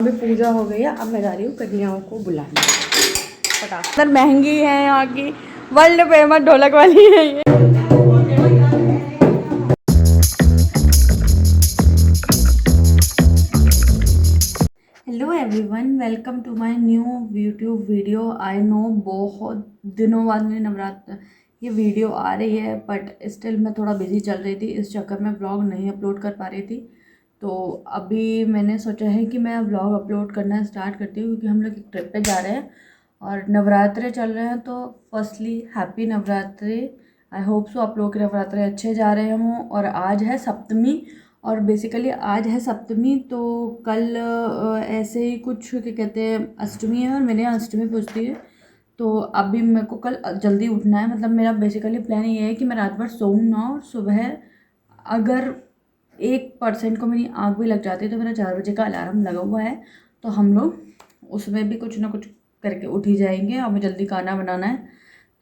अभी पूजा हो गई है। अब मैं जा रही हूँ कन्याओं को बुलाने। पटाखे महंगी है यहाँ की, वर्ल्ड फेमस ढोलक वाली है ये। Hello everyone, welcome to my new YouTube video. I know बहुत दिनों बाद मेरे नवरात्र ये वीडियो आ रही है, बट स्टिल मैं थोड़ा बिजी चल रही थी, इस चक्कर में ब्लॉग नहीं अपलोड कर पा रही थी। तो अभी मैंने सोचा है कि मैं व्लॉग अपलोड करना स्टार्ट करती हूँ, क्योंकि हम लोग एक ट्रिप पे जा रहे हैं और नवरात्रे चल रहे हैं। तो firstly happy Navratri. I hope so आप लोग के नवरात्रे अच्छे जा रहे हों। और आज है सप्तमी, और बेसिकली आज है सप्तमी, तो कल ऐसे ही कुछ क्या कहते हैं अष्टमी है, और मेरे यहाँ अष्टमी पूजती है। तो अभी मेरे को कल जल्दी उठना है। मतलब मेरा बेसिकली प्लान ये है कि मैं रात भर सोऊं ना, और सुबह अगर 1% को मेरी आँख भी लग जाती है तो मेरा 4 बजे का अलार्म लगा हुआ है। तो हम लोग उसमें भी कुछ ना कुछ करके उठ ही जाएंगे। हमें जल्दी खाना बनाना है,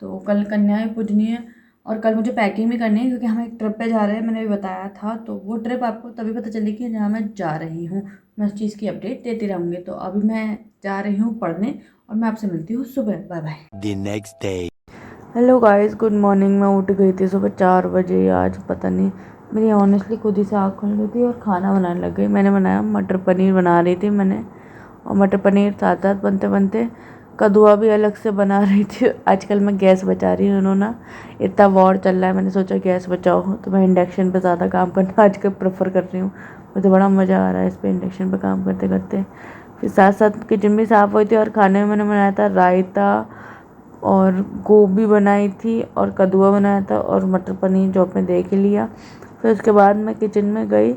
तो कल कन्याएं पूजनी है, और कल मुझे पैकिंग भी करनी है, क्योंकि हम एक ट्रिप पे जा रहे हैं, मैंने भी बताया था। तो वो ट्रिप आपको तभी पता चलेगी जहाँ मैं जा रही हूँ। मैं उस चीज़ की अपडेट देती रहूँगी। तो अभी मैं जा रही हूँ पढ़ने, और मैं आपसे मिलती हूँ सुबह। Bye bye. The next day. Hello guys, good morning. मैं उठ गई थी सुबह 4 बजे। आज पता नहीं मेरी ऑनेस्टली खुद ही से आँख खुल गई थी और खाना बनाने लग गई। मैंने बनाया मटर पनीर बना रही थी मैंने, और मटर पनीर साथ साथ बनते बनते कद्दुआ भी अलग से बना रही थी। आजकल मैं गैस बचा रही हूँ ना, इतना वॉर चल रहा है, मैंने सोचा गैस बचाओ, तो मैं इंडक्शन पे ज़्यादा काम करना आजकल प्रेफर कर रही हूँ। मुझे बड़ा मज़ा आ रहा है इस पर इंडक्शन पे काम करते करते। फिर साथ साथ किचन भी साफ़ हुई थी, और खाने में मैंने बनाया था रायता, और गोभी बनाई थी, और कद्दुआ बनाया था, और मटर पनीर जो आपने देख ही लिया। फिर उसके बाद मैं किचन में गई,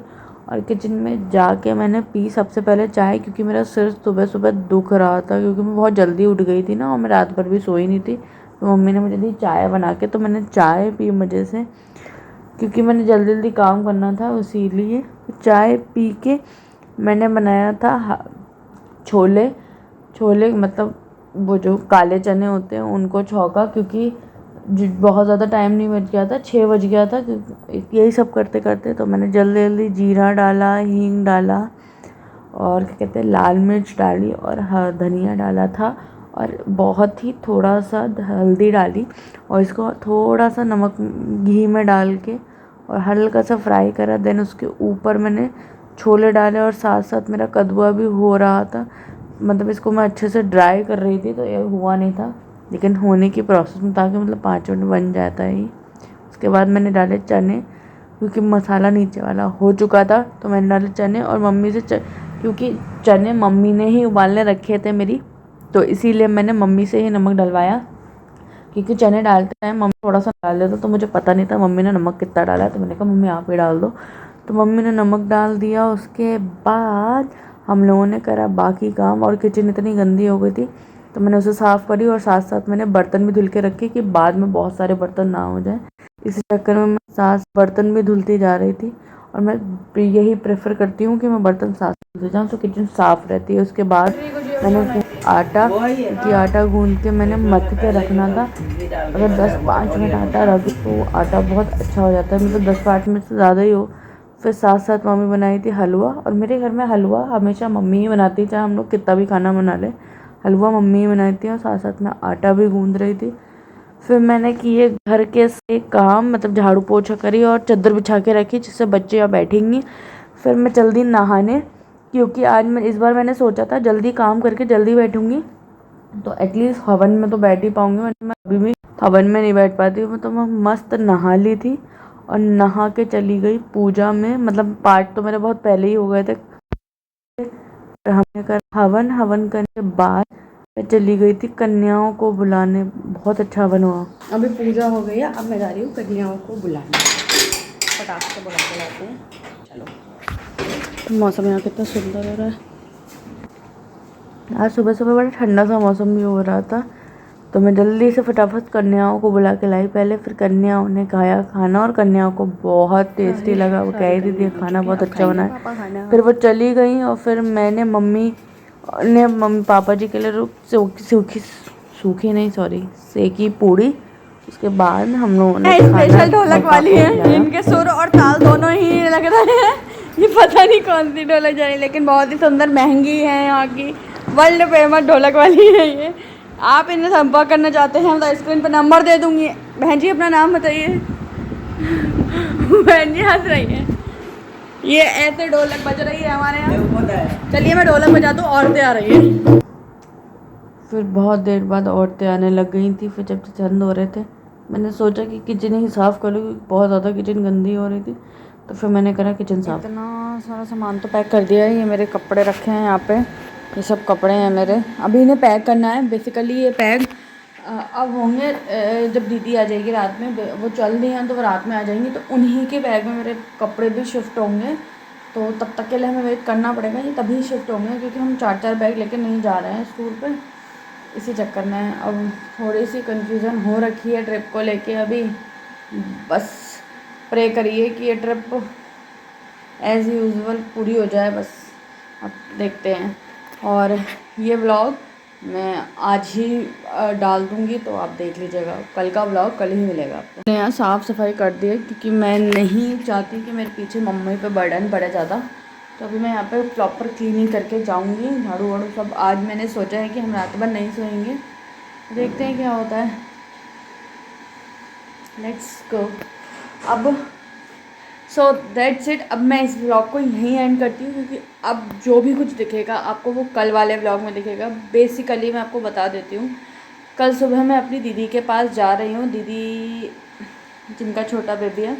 और किचन में जाके मैंने पी सबसे पहले चाय, क्योंकि मेरा सिर सुबह सुबह दुख रहा था, क्योंकि मैं बहुत जल्दी उठ गई थी ना, और मैं रात भर भी सोई नहीं थी। तो मम्मी ने मुझे दी चाय बना के, तो मैंने चाय पी मज़े से, क्योंकि मैंने जल्दी जल्दी काम करना था, इसीलिए चाय पी के मैंने बनाया था छोले। छोले मतलब वो जो काले चने होते हैं उनको छौंका, क्योंकि बहुत ज़्यादा टाइम नहीं बच गया था, 6 बज गया था। यही सब करते करते तो मैंने जल्दी जल्दी जीरा डाला, हींग डाला, और क्या कहते हैं लाल मिर्च डाली, और धनिया डाला था, और बहुत ही थोड़ा सा हल्दी डाली, और इसको थोड़ा सा नमक घी में डाल के और हल्का सा फ्राई करा। देन उसके ऊपर मैंने छोले डाले, और साथ साथ मेरा कद्दुआ भी हो रहा था। मतलब इसको मैं अच्छे से ड्राई कर रही थी, तो ये हुआ नहीं था, लेकिन होने की प्रोसेस में था कि मतलब 5 मिनट बन जाता है। उसके बाद मैंने डाले चने, क्योंकि मसाला नीचे वाला हो चुका था, तो मैंने डाले चने। और मम्मी से क्योंकि चने मम्मी ने ही उबालने रखे थे मेरी, तो इसीलिए मैंने मम्मी से ही नमक डलवाया, क्योंकि चने डालते टाइम मम्मी थोड़ा सा डाल देता, तो मुझे पता नहीं था मम्मी ने नमक कितना डाला है। तो मैंने कहा मम्मी आप ही डाल दो, तो मम्मी ने नमक डाल दिया। उसके बाद हम लोगों ने करा बाकी काम, और किचन इतनी गंदी हो गई थी, तो मैंने उसे साफ़ करी, और साथ साथ मैंने बर्तन भी धुल के रखे कि बाद में बहुत सारे बर्तन ना हो जाए। इसी चक्कर में मैं साथ बर्तन भी धुलती जा रही थी, और मैं यही प्रेफर करती हूँ कि मैं बर्तन साफ धुलते जाऊँ, तो किचन साफ़ रहती है। उसके बाद मैंने आटा, क्योंकि आटा गूंद के मैंने मथ के रखना था। अगर 10-5 मिनट आटा रख तो आटा बहुत अच्छा हो जाता है, मतलब 10-5 मिनट से ज़्यादा ही हो। फिर साथ साथ मम्मी बनाई थी हलवा, और मेरे घर में हलवा हमेशा मम्मी ही बनाती है, चाहे हम लोग कितना भी खाना बना ले, हलवा मम्मी ही बनाई थी। और साथ साथ मैं आटा भी गूंद रही थी। फिर मैंने किए घर के से काम, मतलब झाड़ू पोछा करी, और चादर बिछा के रखी, जिससे बच्चे यहाँ बैठेंगी। फिर मैं जल्दी नहाने, क्योंकि आज मैं इस बार मैंने सोचा था जल्दी काम करके जल्दी बैठूंगी, तो एटलीस्ट हवन में तो बैठ ही पाऊंगी, वरना मैं अभी भी हवन में नहीं बैठ पाती हूँ। तो मैं मस्त नहा ली थी, और नहा के चली गई पूजा में। मतलब पाठ तो मेरे बहुत पहले ही हो गए थे। हमने कर हवन करने के बाद मैं चली गई थी कन्याओं को बुलाने। बहुत अच्छा हवन हुआ। अभी पूजा हो गई है, अब मैं जा रही हूँ कन्याओं को बुलाने। पटाखे से बुला के लाते हैं। चलो, मौसम यहाँ कितना सुंदर हो रहा है। आज सुबह सुबह बड़ा ठंडा सा मौसम भी हो रहा था, तो मैं जल्दी से फटाफट कन्याओं को बुला के लाई पहले। फिर कन्याओं ने खाया खाना, और कन्याओं को बहुत टेस्टी लगा। वो कह रही थी खाना बहुत अच्छा बना है। फिर वो चली गई, और फिर मैंने मम्मी पापा जी के लिए सूखी नहीं सॉरी सेकी पूड़ी। उसके बाद हम लोगों ने स्पेशल ढोलक वाली है, इनके सुर और ताल दोनों ही लग रहे हैं। ये पता नहीं कौन सी ढोलक जा रही, लेकिन बहुत ही सुंदर, महंगी है, यहाँ की वर्ल्ड फेमस ढोलक वाली है ये। आप इन्हें संपर्क करना चाहते हैं तो स्क्रीन पर नंबर दे दूँगी। बहन जी अपना नाम बताइए। बहन जी हंस रही है। ये ऐसे ढोलक बज रही है हमारे यहाँ। चलिए मैं ढोलक बजा दूँ, औरतें आ रही है। फिर बहुत देर बाद औरतें आने लग गई थी। फिर जब चंद हो रहे थे, मैंने सोचा कि किचन ही साफ़ कर लूँ, बहुत ज़्यादा किचन गंदी हो रही थी। तो फिर मैंने करा किचन साफ। इतना सारा सामान तो पैक कर दिया है। ये मेरे कपड़े रखे हैं यहाँ पे, ये सब कपड़े हैं मेरे। अभी इन्हें पैक करना है। बेसिकली ये पैक अब होंगे जब दीदी आ जाएगी रात में। वो चल रही हैं तो वो रात में आ जाएंगी, तो उन्हीं के बैग में मेरे कपड़े भी शिफ्ट होंगे। तो तब तक के लिए हमें वेट करना पड़ेगा, ये तभी शिफ्ट होंगे, क्योंकि हम 4-4 बैग लेके नहीं जा रहे हैं टूर पे। इसी चक्कर में अब थोड़ी सी कन्फ्यूज़न हो रखी है ट्रिप को लेके अभी। बस प्रे करिए कि ये ट्रिप एज़ यूजुअल पूरी हो जाए बस। अब देखते हैं। और ये व्लॉग मैं आज ही डाल दूँगी, तो आप देख लीजिएगा। कल का व्लॉग कल ही मिलेगा आपको। मैंने यहाँ साफ़ सफाई कर दी है, क्योंकि मैं नहीं चाहती कि मेरे पीछे मम्मी पे बर्डन बढ़े ज़्यादा। तो अभी मैं यहाँ पे प्रॉपर क्लीनिंग करके जाऊँगी। झाड़ू वाड़ू सब आज मैंने सोचा है कि हम रात भर नहीं सोएंगे, देखते हैं क्या होता है। Let's go. अब सो दैट्स इट। अब मैं इस व्लॉग को यहीं एंड करती हूँ, क्योंकि अब जो भी कुछ दिखेगा आपको वो कल वाले व्लॉग में दिखेगा। बेसिकली मैं आपको बता देती हूँ, कल सुबह मैं अपनी दीदी के पास जा रही हूँ। दीदी जिनका छोटा बेबी है,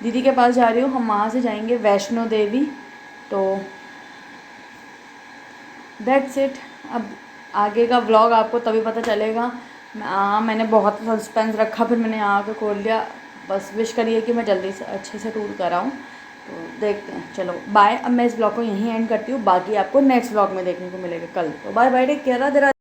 दीदी के पास जा रही हूँ। हम वहाँ से जाएंगे वैष्णो देवी। तो दैट्स इट। अब आगे का व्लॉग आपको तभी पता चलेगा। मैंने बहुत सस्पेंस रखा, फिर मैंने आके खोल लिया। बस विश करिए कि मैं जल्दी से अच्छे से टूर कराऊँ। तो देखते हैं, चलो बाय। अब मैं इस ब्लॉग को यहीं एंड करती हूँ, बाकी आपको नेक्स्ट ब्लॉग में देखने को मिलेगा कल। तो bye bye, take care, Radhe Radhe.